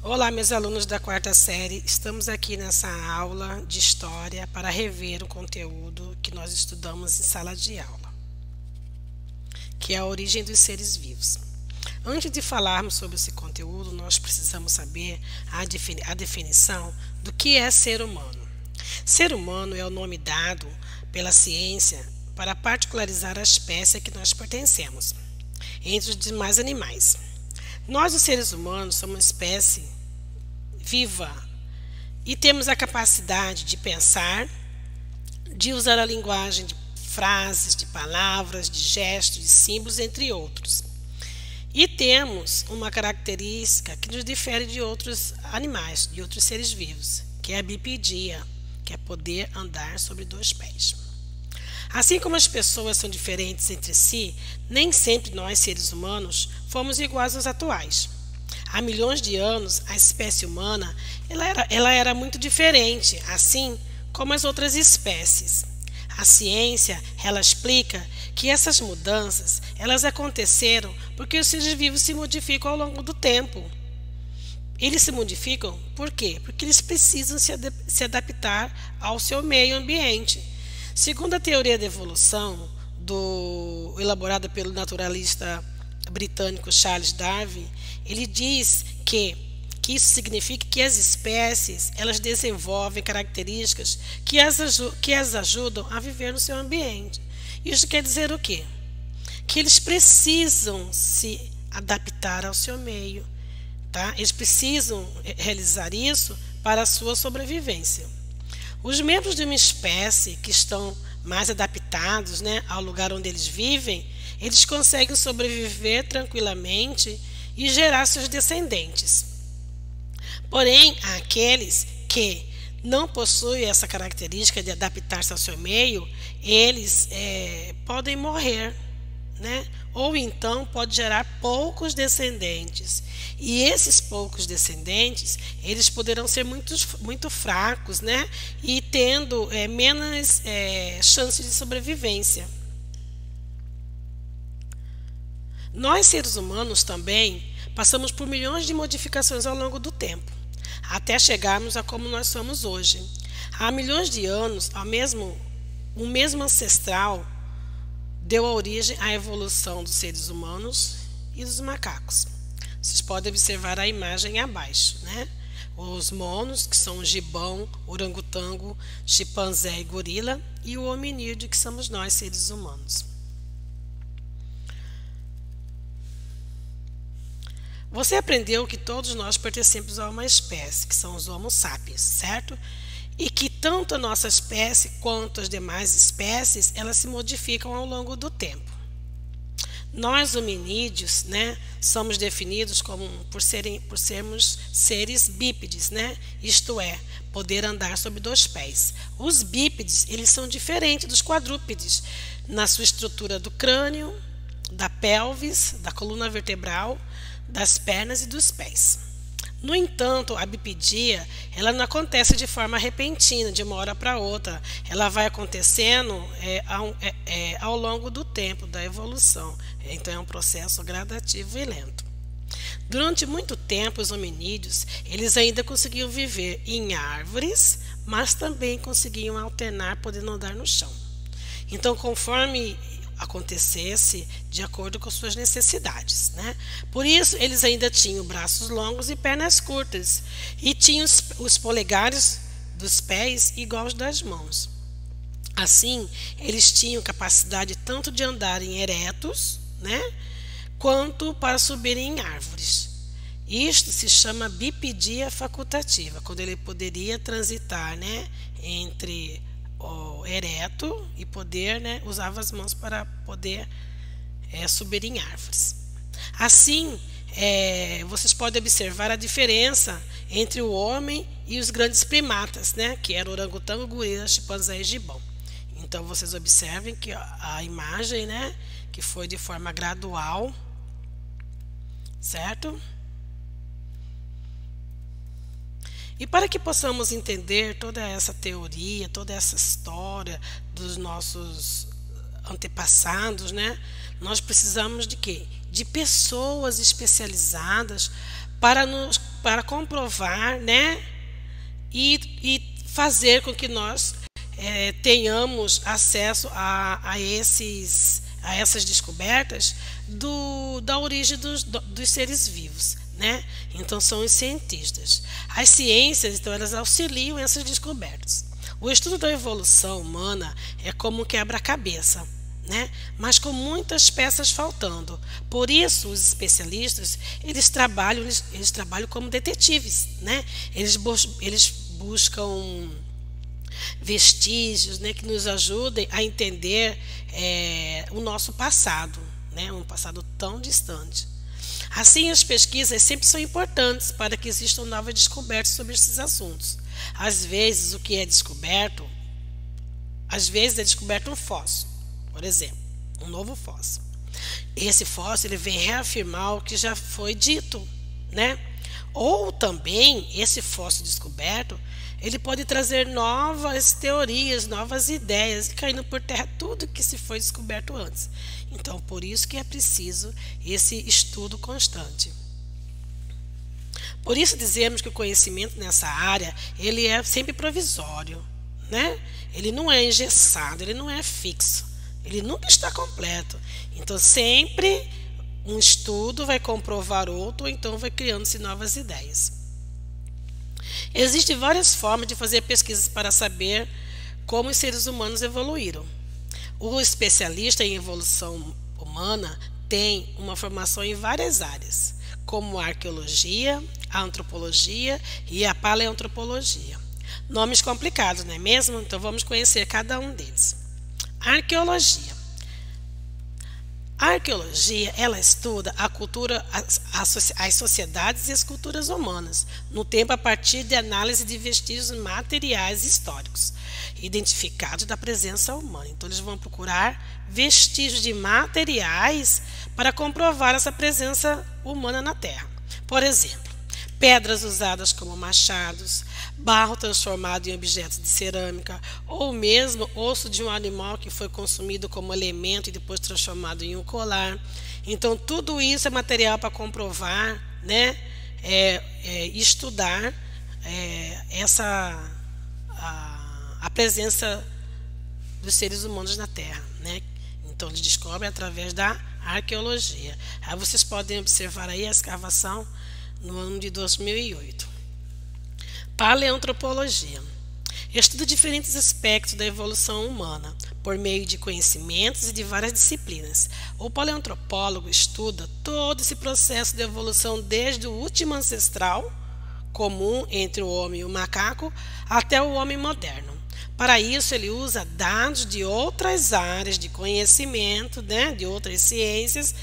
Olá, meus alunos da quarta série. Estamos aqui nessa aula de história para rever o conteúdo que nós estudamos em sala de aula, que é a origem dos seres vivos. Antes de falarmos sobre esse conteúdo, nós precisamos saber a definição do que é ser humano. Ser humano é o nome dado pela ciência para particularizar a espécie a que nós pertencemos, entre os demais animais. Nós, os seres humanos, somos uma espécie viva e temos a capacidade de pensar, de usar a linguagem de frases, de palavras, de gestos, de símbolos, entre outros. E temos uma característica que nos difere de outros animais, de outros seres vivos, que é a bipedia, que é poder andar sobre dois pés. Assim como as pessoas são diferentes entre si, nem sempre nós, seres humanos, fomos iguais aos atuais. Há milhões de anos, a espécie humana ela era muito diferente, assim como as outras espécies. A ciência ela explica que essas mudanças elas aconteceram porque os seres vivos se modificam ao longo do tempo. Eles se modificam por quê? Porque eles precisam se adaptar ao seu meio ambiente. Segundo a teoria da evolução, elaborada pelo naturalista britânico Charles Darwin, ele diz que isso significa que as espécies elas desenvolvem características que as ajudam a viver no seu ambiente. Isso quer dizer o quê? Que eles precisam se adaptar ao seu meio, tá? Eles precisam realizar isso para a sua sobrevivência. Os membros de uma espécie que estão mais adaptados, ao lugar onde eles vivem, eles conseguem sobreviver tranquilamente e gerar seus descendentes. Porém, há aqueles que não possuem essa característica de adaptar-se ao seu meio, eles podem morrer, ou então pode gerar poucos descendentes. E esses poucos descendentes, eles poderão ser muito fracos, e tendo menos chances de sobrevivência. Nós, seres humanos, também passamos por milhões de modificações ao longo do tempo, até chegarmos a como nós somos hoje. Há milhões de anos, o mesmo ancestral deu origem à evolução dos seres humanos e dos macacos. Vocês podem observar a imagem abaixo, Os monos, que são o gibão, orangotango, chimpanzé e gorila, e o hominídeo, que somos nós, seres humanos. Você aprendeu que todos nós pertencemos a uma espécie, que são os Homo sapiens, certo? E que tanto a nossa espécie quanto as demais espécies, elas se modificam ao longo do tempo. Nós, hominídeos, somos definidos por sermos seres bípedes, Isto é, poder andar sobre dois pés. Os bípedes, eles são diferentes dos quadrúpedes na sua estrutura do crânio, da pelvis, da coluna vertebral, das pernas e dos pés. No entanto, a bipedia ela não acontece de forma repentina, de uma hora para outra. Ela vai acontecendo ao longo do tempo da evolução. Então é um processo gradativo e lento. Durante muito tempo, os hominídeos eles ainda conseguiam viver em árvores, mas também conseguiam alternar, podendo andar no chão. Então, conforme acontecesse de acordo com suas necessidades, Por isso, eles ainda tinham braços longos e pernas curtas, e tinham os polegares dos pés igual aos das mãos. Assim, eles tinham capacidade tanto de andarem eretos, quanto para subirem em árvores. Isto se chama bipedia facultativa, quando ele poderia transitar, entre o ereto e poder, usava as mãos para poder subir em árvores. Assim, vocês podem observar a diferença entre o homem e os grandes primatas, que eram orangotango, gorila, chimpanzé e gibão. Então, vocês observem que a imagem, que foi de forma gradual, certo? E para que possamos entender toda essa teoria, toda essa história dos nossos antepassados, nós precisamos de quê? De pessoas especializadas para comprovar, né, e fazer com que nós tenhamos acesso a essas descobertas da origem dos seres vivos, né? Então são os cientistas. As ciências, então, elas auxiliam essas descobertas. O estudo da evolução humana é como um quebra-cabeça, né? Mas com muitas peças faltando. Por isso, os especialistas eles trabalham como detetives, né? Eles buscam vestígios, né, que nos ajudem a entender o nosso passado, né, um passado tão distante. Assim, as pesquisas sempre são importantes para que existam novas descobertas sobre esses assuntos. Às vezes é descoberto um fóssil, por exemplo, um novo fóssil. Esse fóssil ele vem reafirmar o que já foi dito, né? Ou também esse fóssil descoberto ele pode trazer novas teorias, novas ideias, caindo por terra tudo que se foi descoberto antes. Então, por isso que é preciso esse estudo constante. Por isso dizemos que o conhecimento nessa área ele é sempre provisório, né? Ele não é engessado, ele não é fixo, ele nunca está completo. Então, sempre um estudo vai comprovar outro, ou então vai criando-se novas ideias. Existem várias formas de fazer pesquisas para saber como os seres humanos evoluíram. O especialista em evolução humana tem uma formação em várias áreas, como a arqueologia, a antropologia e a paleoantropologia. Nomes complicados, não é mesmo? Então vamos conhecer cada um deles. Arqueologia. A arqueologia, ela estuda a cultura, as sociedades e as culturas humanas, no tempo a partir de análise de vestígios materiais históricos, identificados da presença humana. Então, eles vão procurar vestígios de materiais para comprovar essa presença humana na Terra. Por exemplo, pedras usadas como machados, barro transformado em objetos de cerâmica, ou mesmo osso de um animal que foi consumido como alimento e depois transformado em um colar. Então, tudo isso é material para comprovar, né, estudar a presença dos seres humanos na Terra, né? Então, eles descobrem através da arqueologia. Aí vocês podem observar aí a escavação no ano de 2008. Paleoantropologia. Estuda diferentes aspectos da evolução humana por meio de conhecimentos e de várias disciplinas. O paleoantropólogo estuda todo esse processo de evolução desde o último ancestral comum entre o homem e o macaco até o homem moderno. Para isso, ele usa dados de outras áreas de conhecimento, né, de outras ciências,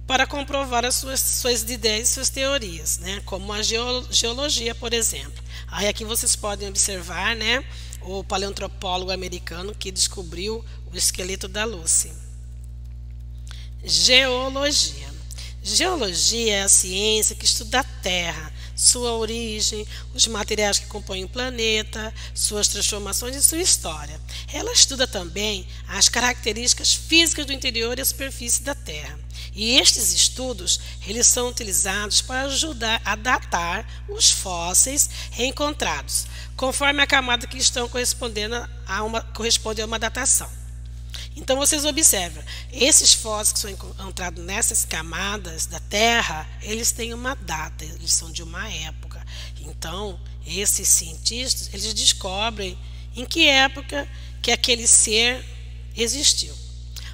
para comprovar as suas ideias e suas teorias, né, como a geologia, por exemplo. Aí aqui vocês podem observar, né, o paleoantropólogo americano que descobriu o esqueleto da Lucy. Geologia. Geologia é a ciência que estuda a Terra, sua origem, os materiais que compõem o planeta, suas transformações e sua história. Ela estuda também as características físicas do interior e a superfície da Terra. E estes estudos eles são utilizados para ajudar a datar os fósseis encontrados, conforme a camada que estão corresponde a uma datação. Então vocês observam, esses fósseis que são encontrados nessas camadas da Terra, eles têm uma data, eles são de uma época. Então, esses cientistas, eles descobrem em que época que aquele ser existiu.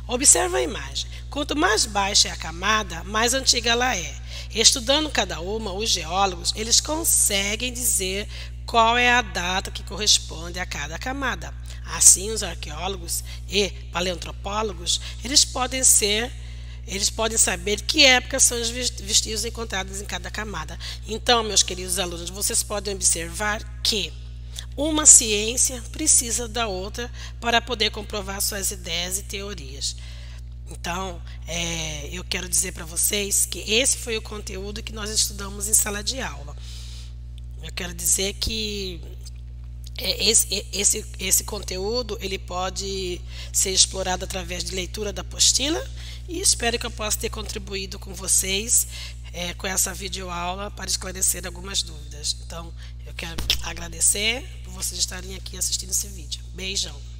Observa a imagem. Quanto mais baixa é a camada, mais antiga ela é. Estudando cada uma, os geólogos, eles conseguem dizer qual é a data que corresponde a cada camada. Assim, os arqueólogos e paleoantropólogos, eles podem saber que época são os vestígios encontrados em cada camada. Então, meus queridos alunos, vocês podem observar que uma ciência precisa da outra para poder comprovar suas ideias e teorias. Então, eu quero dizer para vocês que esse foi o conteúdo que nós estudamos em sala de aula. Eu quero dizer que esse conteúdo ele pode ser explorado através de leitura da apostila e espero que eu possa ter contribuído com vocês com essa videoaula para esclarecer algumas dúvidas. Então, eu quero agradecer por vocês estarem aqui assistindo esse vídeo. Beijão!